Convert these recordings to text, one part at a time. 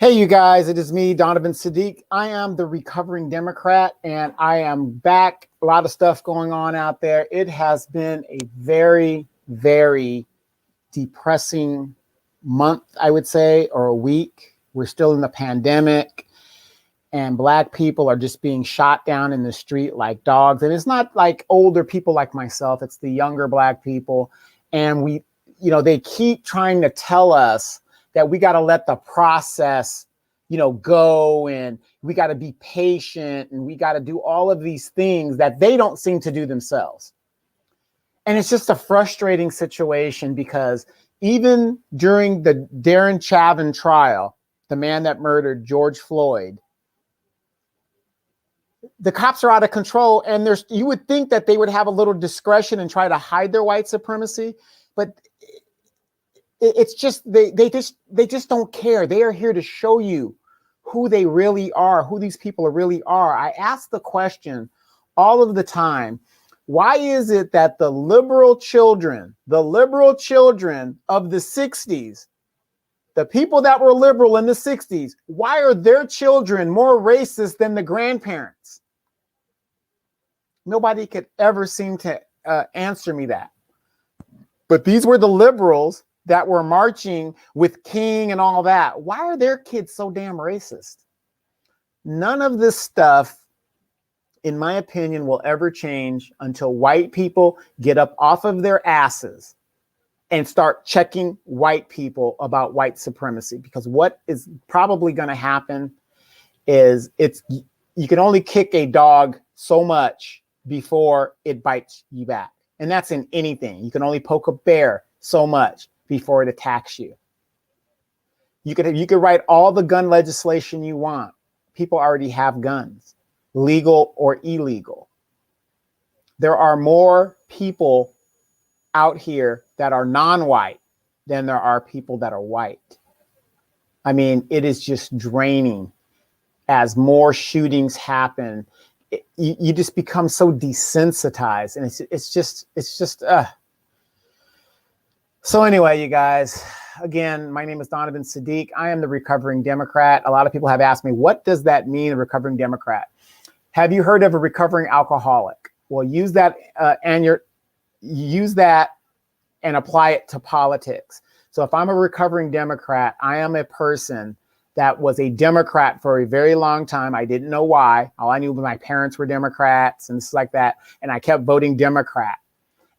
Hey, you guys, it is me, Donovan Sadiq. I am the recovering Democrat, and I am back. A lot of stuff going on out there. It has been a very, very depressing month, I would say, or a week. We're still in the pandemic, and Black people are just being shot down in the street like dogs. And it's not like older people like myself, it's the younger Black people. And they keep trying to tell us that we got to let the process, go, and we got to be patient, and we got to do all of these things that they don't seem to do themselves. And it's just a frustrating situation because even during the Darren Chauvin trial, the man that murdered George Floyd, the cops are out of control, and you would think that they would have a little discretion and try to hide their white supremacy, but it's just they just don't care. They are here to show you who they really are, who these people really are. I ask the question all of the time, why is it that the liberal children of the 60s, the people that were liberal in the 60s, why are their children more racist than the grandparents? Nobody could ever seem to answer me that. But these were the liberals that were marching with King and all that. Why are their kids so damn racist? None of this stuff, in my opinion, will ever change until white people get up off of their asses and start checking white people about white supremacy. Because what is probably going to happen is you can only kick a dog so much before it bites you back. And that's in anything. You can only poke a bear so much before it attacks you. You could write all the gun legislation you want. People already have guns, legal or illegal. There are more people out here that are non-white than there are people that are white. I mean, it is just draining as more shootings happen. You just become so desensitized, and it's just. So anyway, you guys, again, my name is Donovan Sadiq. I am the recovering Democrat. A lot of people have asked me, what does that mean, a recovering Democrat? Have you heard of a recovering alcoholic? Well, use that and apply it to politics. So if I'm a recovering Democrat, I am a person that was a Democrat for a very long time. I didn't know why. All I knew was my parents were Democrats and stuff like that. And I kept voting Democrat.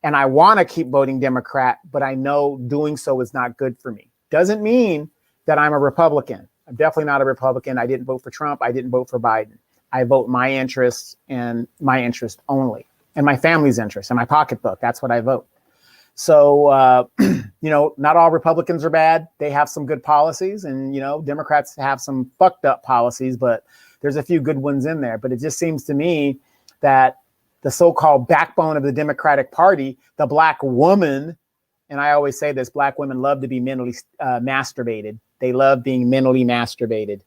And I want to keep voting Democrat, but I know doing so is not good for me. Doesn't mean that I'm a Republican. I'm definitely not a Republican. I didn't vote for Trump. I didn't vote for Biden. I vote my interests and my interest only, and my family's interest and my pocketbook. That's what I vote. So, not all Republicans are bad. They have some good policies, and, Democrats have some fucked up policies, but there's a few good ones in there. But it just seems to me that the so-called backbone of the Democratic Party, the Black woman, and I always say this, Black women love to be mentally masturbated. They love being mentally masturbated.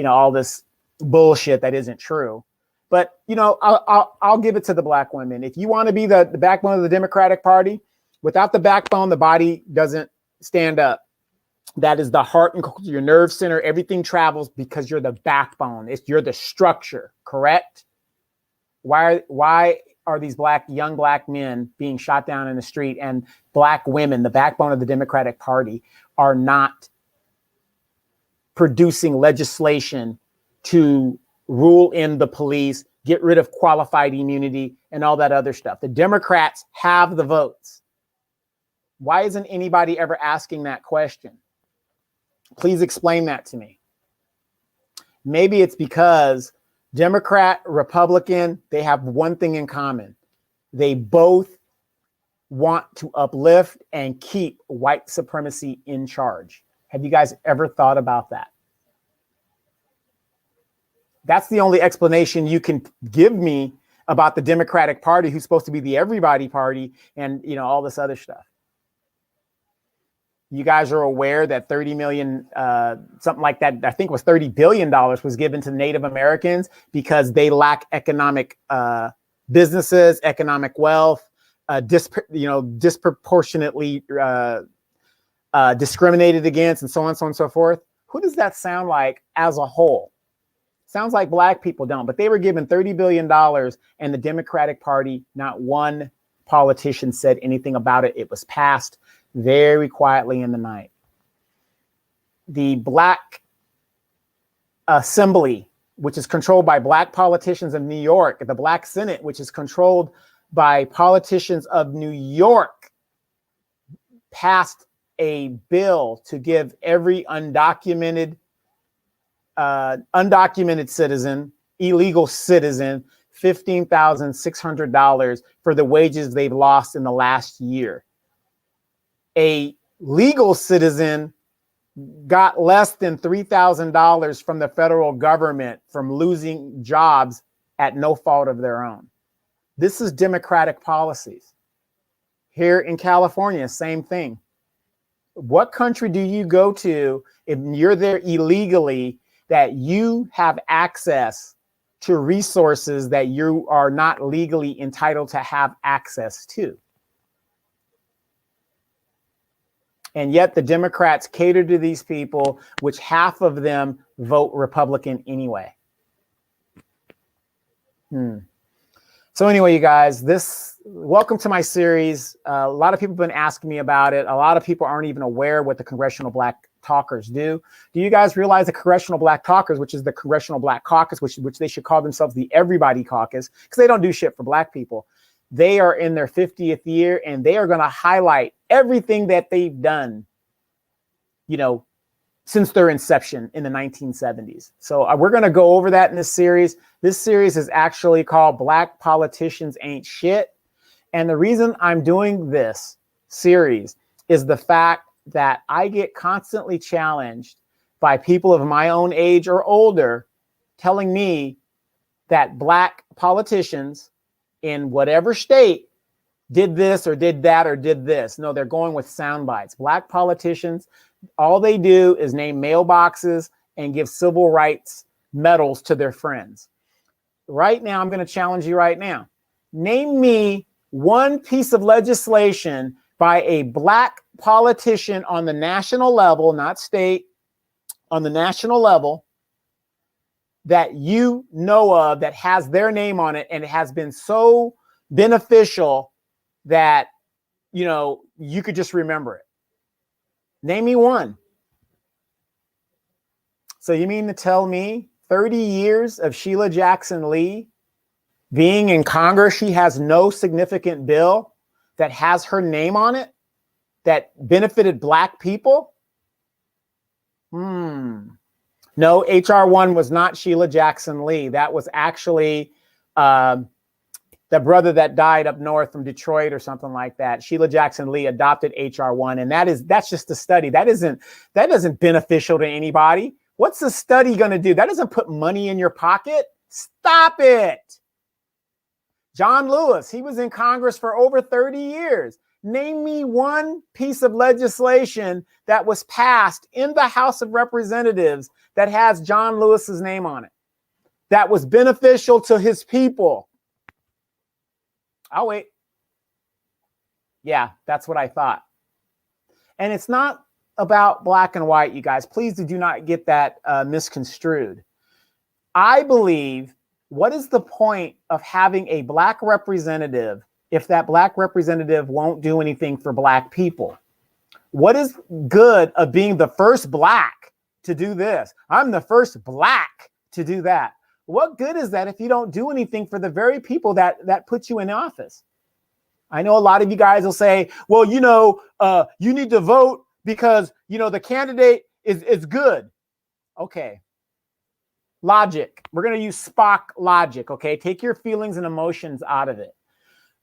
All this bullshit that isn't true. But, I'll give it to the Black women. If you want to be the backbone of the Democratic Party, without the backbone, the body doesn't stand up. That is the heart and your nerve center. Everything travels because you're the backbone. You're the structure, correct? Why are these young black men being shot down in the street, and Black women, the backbone of the Democratic Party, are not producing legislation to rule in the police, get rid of qualified immunity, and all that other stuff? The Democrats have the votes. Why isn't anybody ever asking that question? Please explain that to me. Maybe it's because Democrat, Republican, they have one thing in common. They both want to uplift and keep white supremacy in charge. Have you guys ever thought about that? That's the only explanation you can give me about the Democratic Party, who's supposed to be the everybody party, and all this other stuff. You guys are aware that 30 million, something like that, I think it was $30 billion was given to Native Americans because they lack economic businesses, economic wealth, disproportionately discriminated against, and so on and so forth. Who does that sound like as a whole? Sounds like black people don't, but they were given $30 billion and the Democratic Party, not one politician said anything about it. It was passed very quietly in the night. The Black Assembly, which is controlled by black politicians of New York, the Black Senate, which is controlled by politicians of New York, passed a bill to give every undocumented citizen, illegal citizen, $15,600 for the wages they've lost in the last year. A legal citizen got less than $3,000 from the federal government from losing jobs at no fault of their own. This is Democratic policies. Here in California, same thing. What country do you go to if you're there illegally that you have access to resources that you are not legally entitled to have access to? And yet the Democrats cater to these people, which half of them vote Republican anyway. So anyway, you guys, welcome to my series. A lot of people have been asking me about it. A lot of people aren't even aware what the Congressional Black Talkers do. Do you guys realize the Congressional Black Talkers, which is the Congressional Black Caucus, which they should call themselves the Everybody Caucus, because they don't do shit for black people. They are in their 50th year and they are going to highlight everything that they've done, since their inception in the 1970s. So we're going to go over that in this series. This series is actually called Black Politicians Ain't Shit. And the reason I'm doing this series is the fact that I get constantly challenged by people of my own age or older telling me that black politicians in whatever state did this or did that or did this. No, they're going with sound bites. Black politicians, all they do is name mailboxes and give civil rights medals to their friends. Right now, I'm going to challenge you right now. Name me one piece of legislation by a black politician on the national level, not state, on the national level, that you know of that has their name on it and it has been so beneficial that, you could just remember it. Name me one. So you mean to tell me 30 years of Sheila Jackson Lee being in Congress, she has no significant bill that has her name on it that benefited black people? No, HR 1 was not Sheila Jackson Lee. That was actually the brother that died up north from Detroit or something like that. Sheila Jackson Lee adopted HR 1, and that's just a study. That isn't beneficial to anybody. What's the study going to do? That doesn't put money in your pocket. Stop it. John Lewis, he was in Congress for over 30 years. Name me one piece of legislation that was passed in the House of Representatives that has John Lewis's name on it, that was beneficial to his people. I'll wait. Yeah, that's what I thought. And it's not about black and white, you guys. Please do not get that misconstrued. I believe, what is the point of having a black representative if that black representative won't do anything for black people? What is good of being the first black to do this? I'm the first black to do that. What good is that if you don't do anything for the very people that put you in office? I know a lot of you guys will say, well, you need to vote because, the candidate is good. Okay. Logic. We're going to use Spock logic, okay? Take your feelings and emotions out of it.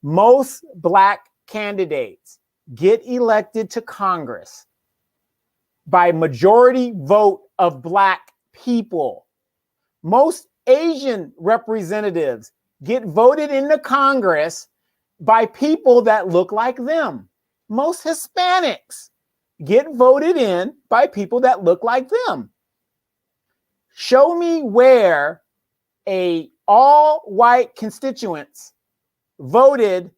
Most black candidates get elected to Congress by majority vote of black people. Most Asian representatives get voted into Congress by people that look like them. Most Hispanics get voted in by people that look like them. Show me where a all-white constituents voted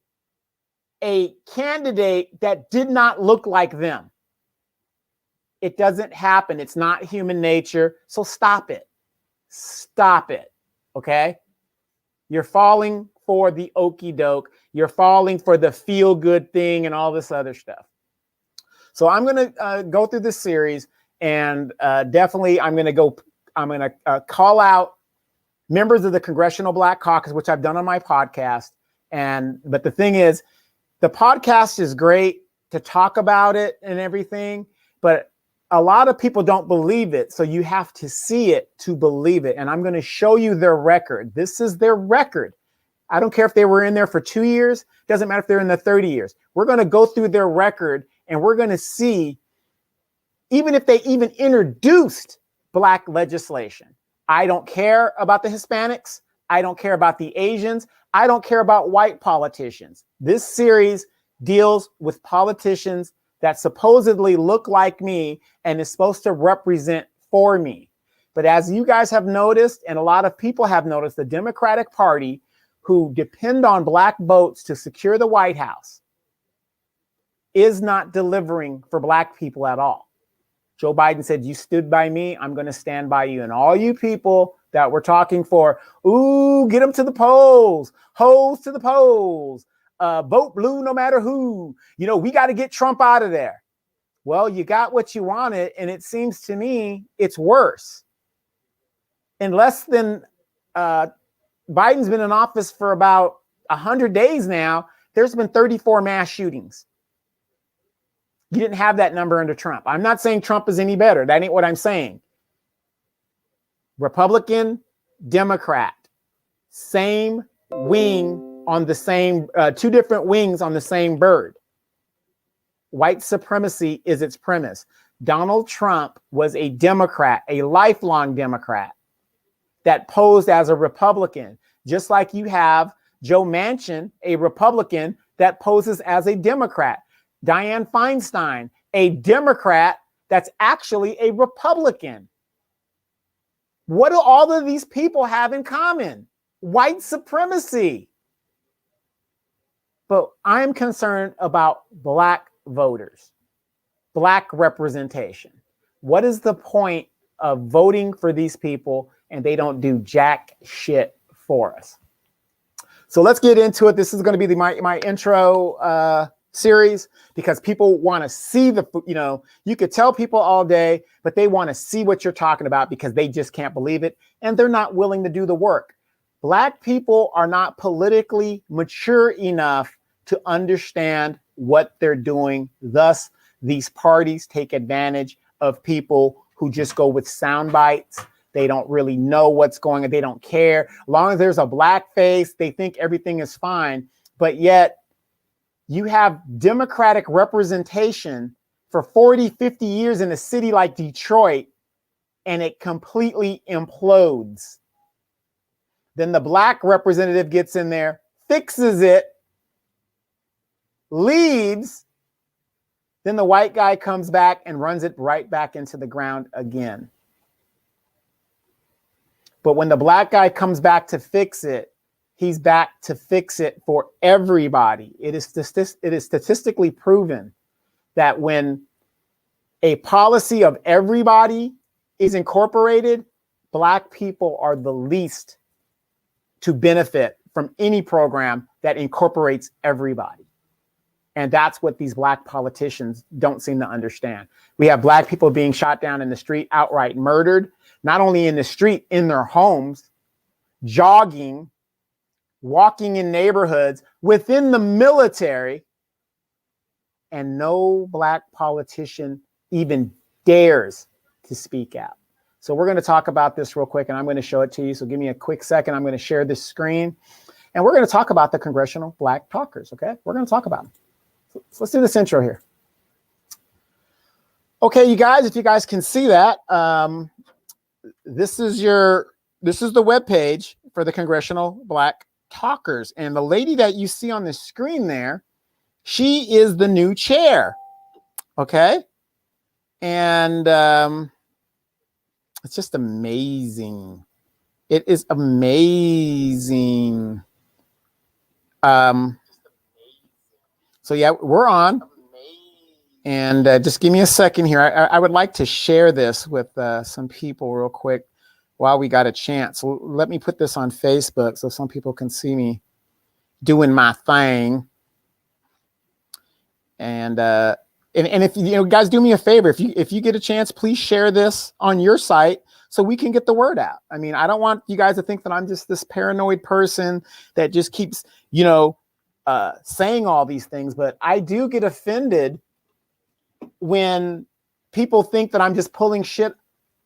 a candidate that did not look like them. It doesn't happen. It's not human nature. So stop it. Stop it. Okay? You're falling for the okie doke. You're falling for the feel good thing and all this other stuff. So I'm going to go through this series, and definitely I'm going to call out members of the Congressional Black Caucus, which I've done on my podcast. But the thing is, the podcast is great to talk about it and everything, but a lot of people don't believe it. So you have to see it to believe it. And I'm going to show you their record. This is their record. I don't care if they were in there for 2 years. Doesn't matter if they're in the 30 years. We're going to go through their record, and we're going to see, even if they even introduced Black legislation. I don't care about the Hispanics. I don't care about the Asians. I don't care about white politicians. This series deals with politicians that supposedly look like me and is supposed to represent for me. But as you guys have noticed, and a lot of people have noticed, the Democratic Party, who depend on Black votes to secure the White House, is not delivering for Black people at all. Joe Biden said, you stood by me, I'm going to stand by you. And all you people that we're talking for, ooh, get them to the polls, hoes to the polls, vote blue no matter who. We got to get Trump out of there. Well, you got what you wanted, and it seems to me it's worse. In less than, Biden's been in office for about 100 days now, there's been 34 mass shootings. You didn't have that number under Trump. I'm not saying Trump is any better. That ain't what I'm saying. Republican, Democrat, same wing on the same, two different wings on the same bird. White supremacy is its premise. Donald Trump was a Democrat, a lifelong Democrat that posed as a Republican, just like you have Joe Manchin, a Republican that poses as a Democrat. Dianne Feinstein, a Democrat that's actually a Republican. What do all of these people have in common? White supremacy. But I'm concerned about Black voters, Black representation. What is the point of voting for these people and they don't do jack shit for us? So let's get into it. This is going to be my intro series, because people want to see you could tell people all day, but they want to see what you're talking about because they just can't believe it. And they're not willing to do the work. Black people are not politically mature enough to understand what they're doing. Thus, these parties take advantage of people who just go with sound bites. They don't really know what's going on. They don't care. As long as there's a Black face, they think everything is fine. But yet, you have Democratic representation for 40, 50 years in a city like Detroit, and it completely implodes. Then the Black representative gets in there, fixes it, leaves. Then the white guy comes back and runs it right back into the ground again. But when the Black guy comes back to fix it, he's back to fix it for everybody. It is statistically proven that when a policy of everybody is incorporated, Black people are the least to benefit from any program that incorporates everybody. And that's what these Black politicians don't seem to understand. We have Black people being shot down in the street, outright murdered, not only in the street, in their homes, jogging, walking in neighborhoods, within the military, and no Black politician even dares to speak out. So we're going to talk about this real quick, and I'm going to show it to you. So give me a quick second. I'm going to share this screen, and we're going to talk about the Congressional Black Talkers, okay? We're going to talk about them. So let's do this intro here. Okay, you guys, if you guys can see that, this is the webpage for the Congressional Black Talkers. And the lady that you see on the screen there, she is the new chair. Okay. And it's just amazing. It is amazing. So yeah, we're on. And just give me a second here. I would like to share this with some people real quick while we got a chance. So let me put this on Facebook so some people can see me doing my thing. And if you guys, do me a favor, if you get a chance, please share this on your site so we can get the word out. I mean, I don't want you guys to think that I'm just this paranoid person that just keeps, saying all these things, but I do get offended when people think that I'm just pulling shit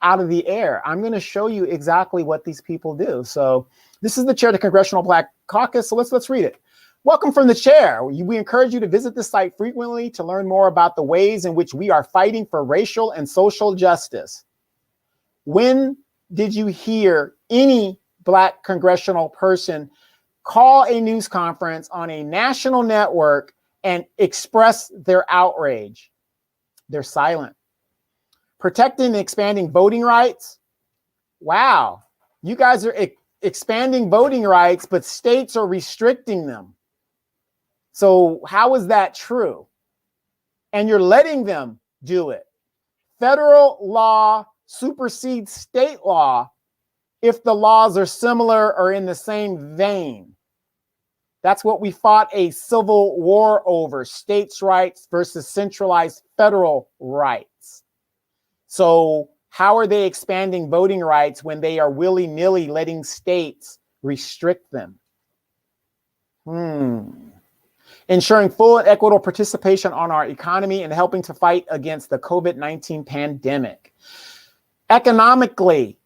out of the air. I'm going to show you exactly what these people do. So this is the chair of the Congressional Black Caucus. So let's read it. Welcome from the chair. We encourage you to visit the site frequently to learn more about the ways in which we are fighting for racial and social justice. When did you hear any Black congressional person call a news conference on a national network and express their outrage? They're silent. Protecting and expanding voting rights. Wow, you guys are expanding voting rights, but states are restricting them. So how is that true? And you're letting them do it. Federal law supersedes state law if the laws are similar or in the same vein. That's what we fought a civil war over, states' rights versus centralized federal rights. So how are they expanding voting rights when they are willy-nilly letting states restrict them? Ensuring full and equitable participation on our economy and helping to fight against the COVID-19 pandemic. Economically,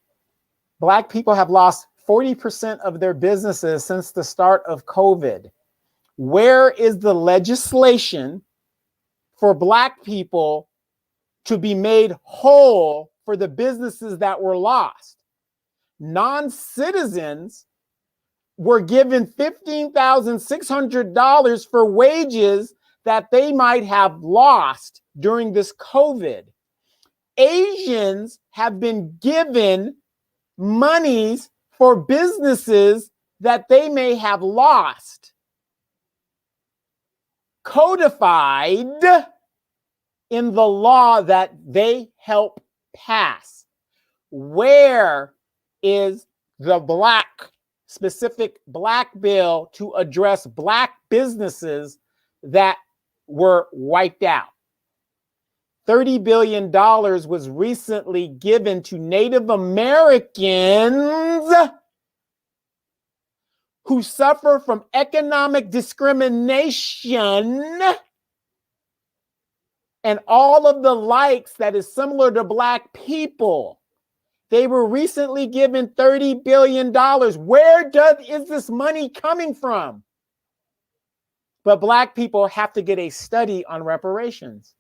Black people have lost 40% of their businesses since the start of COVID. Where is the legislation for Black people to be made whole for the businesses that were lost? Non-citizens were given $15,600 for wages that they might have lost during this COVID. Asians have been given monies for businesses that they may have lost, codified in the law that they help pass. Where is the specific Black bill to address Black businesses that were wiped out? $30 billion was recently given to Native Americans who suffer from economic discrimination and all of the likes that is similar to Black people. They were recently given $30 billion. Where is this money coming from? But Black people have to get a study on reparations.